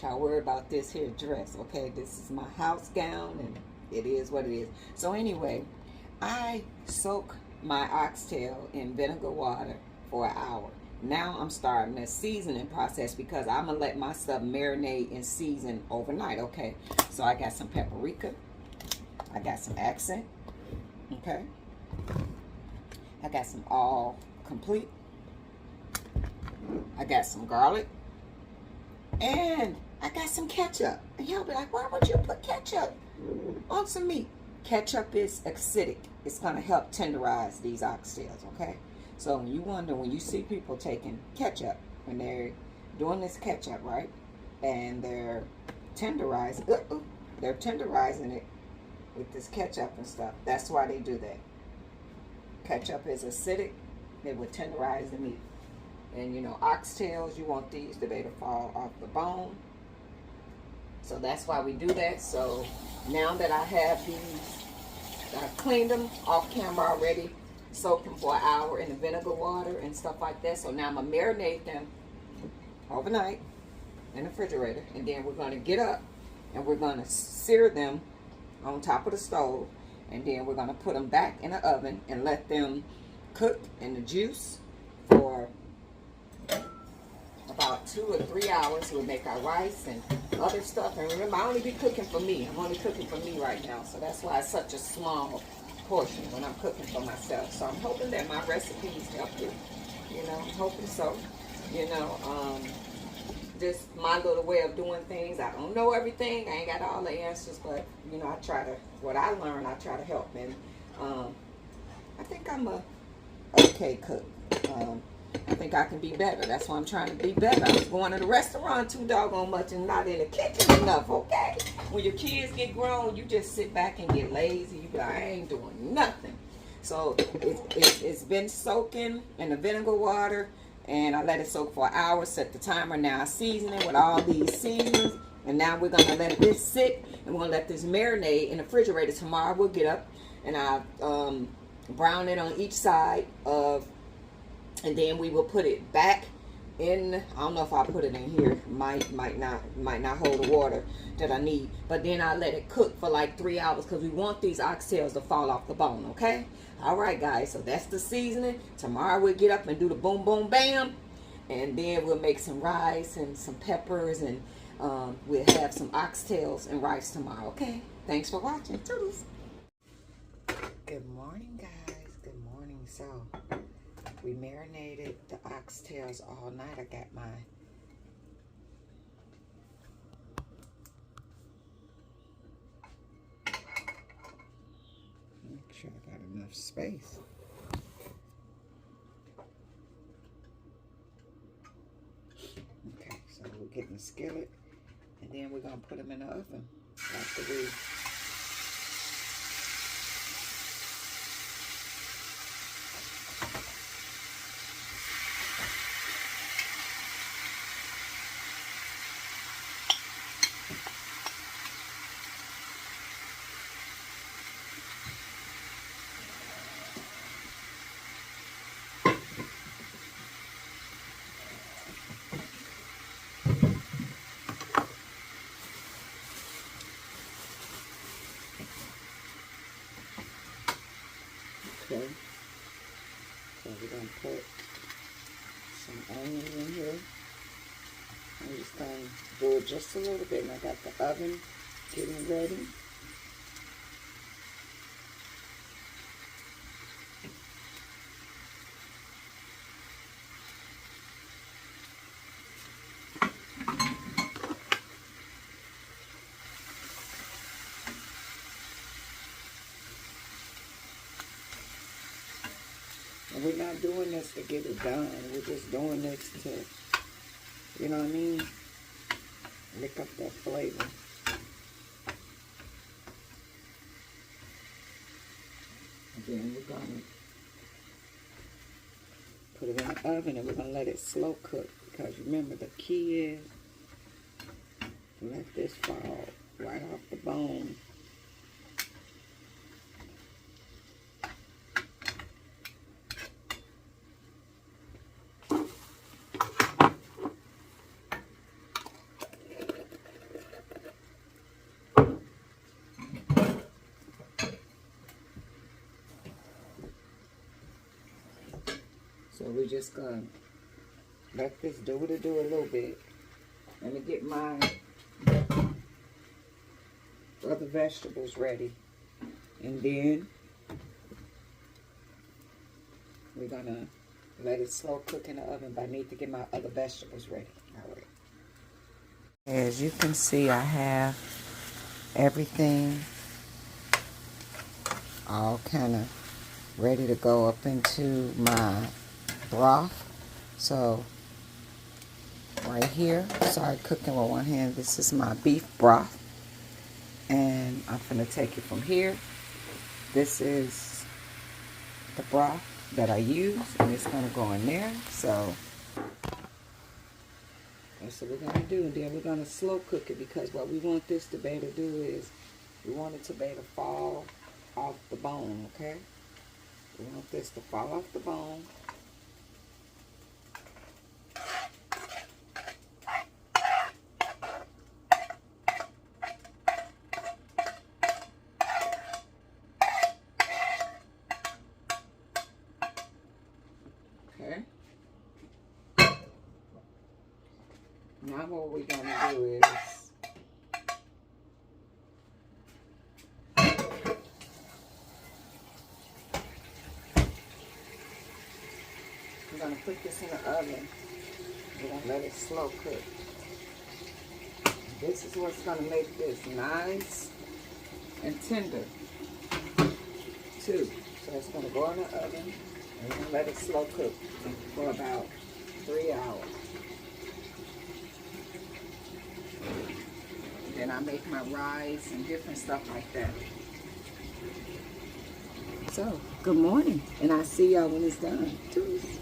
Y'all worry about this here dress, okay? This is my house gown, and it is what it is. So anyway, I soak my oxtail in vinegar water for an hour. Now I'm starting the seasoning process because I'm going to let my stuff marinate and season overnight, okay? So I got some paprika. I got some accent, okay? I got some all complete. I got some garlic. And I got some ketchup. And y'all be like, why would you put ketchup on some meat? Ketchup is acidic. It's going to help tenderize these oxtails, okay? So when you wonder, when you see people taking ketchup, when they're doing this ketchup, right? And they're tenderizing it with this ketchup and stuff. That's why they do that. Ketchup is acidic. It would tenderize the meat. And you know, oxtails, you want these to be able to fall off the bone. So that's why we do that. So now that I have these, I cleaned them off camera already, soaked them for an hour in the vinegar water and stuff like that. So now I'm going to marinate them overnight in the refrigerator. And then we're going to get up and we're going to sear them on top of the stove. And then we're going to put them back in the oven and let them cook in the juice for about 2 or 3 hours. We'll make our rice and other stuff. And remember, I only be cooking for me. I'm only cooking for me right now. So that's why it's such a small portion when I'm cooking for myself. So I'm hoping that my recipes help you. You know, I'm hoping so. You know, just my little way of doing things. I don't know everything. I ain't got all the answers. But, you know, I try to, what I learn, I try to help. And I think I'm a okay cook. I think I can be better. That's why I'm trying to be better. I was going to the restaurant too doggone much and not in the kitchen enough, okay? When your kids get grown, you just sit back and get lazy. You be like, I ain't doing nothing. So it's been soaking in the vinegar water, and I let it soak for an hour, set the timer. Now I season it with all these seasonings, and now we're going to let this sit, and we're going to let this marinate in the refrigerator. Tomorrow we'll get up, and I brown it on each side of, and then we will put it back in. I don't know if I put it in here. Might not hold the water that I need. But then I let it cook for like 3 hours because we want these oxtails to fall off the bone, okay? All right, guys. So that's the seasoning. Tomorrow we'll get up and do the boom, boom, bam. And then we'll make some rice and some peppers. And we'll have some oxtails and rice tomorrow, okay? Thanks for watching. Toodles. Good morning, guys. Good morning. So we marinated the oxtails all night. I got my make sure I got enough space. Okay, so we're getting the skillet, and then we're gonna put them in the oven after we. Okay, so we're going to put some onion in here. I'm just going to do it just a little bit, and I got the oven getting ready. And we're not doing this to get it done. We're just doing this to, you know what I mean, lick up that flavor. And then we're going to put it in the oven, and we're going to let it slow cook. Because remember, the key is to let this fall right off the bone. So we're just gonna let this do what it do a little bit. Let me get my other vegetables ready. And then we're gonna let it slow cook in the oven, but I need to get my other vegetables ready. All right. As you can see, I have everything all kind of ready to go up into my broth. So right here, sorry, cooking with one hand, this is my beef broth, and I'm gonna take it from here. This is the broth that I use, and it's gonna go in there. So that's what we're gonna do, and then we're gonna slow cook it, because what we want this to be able to do is we want it to be able to fall off the bone. Okay, we want this to fall off the bone. Okay. Now what we're gonna do is we're gonna put this in the oven. We're gonna let it slow cook. This is what's gonna make this nice and tender too. So it's gonna go in the oven, and we're gonna let it slow cook for about 3 hours. Then I make my rice and different stuff like that. So, good morning, and I'll see y'all when it's done. Toodles.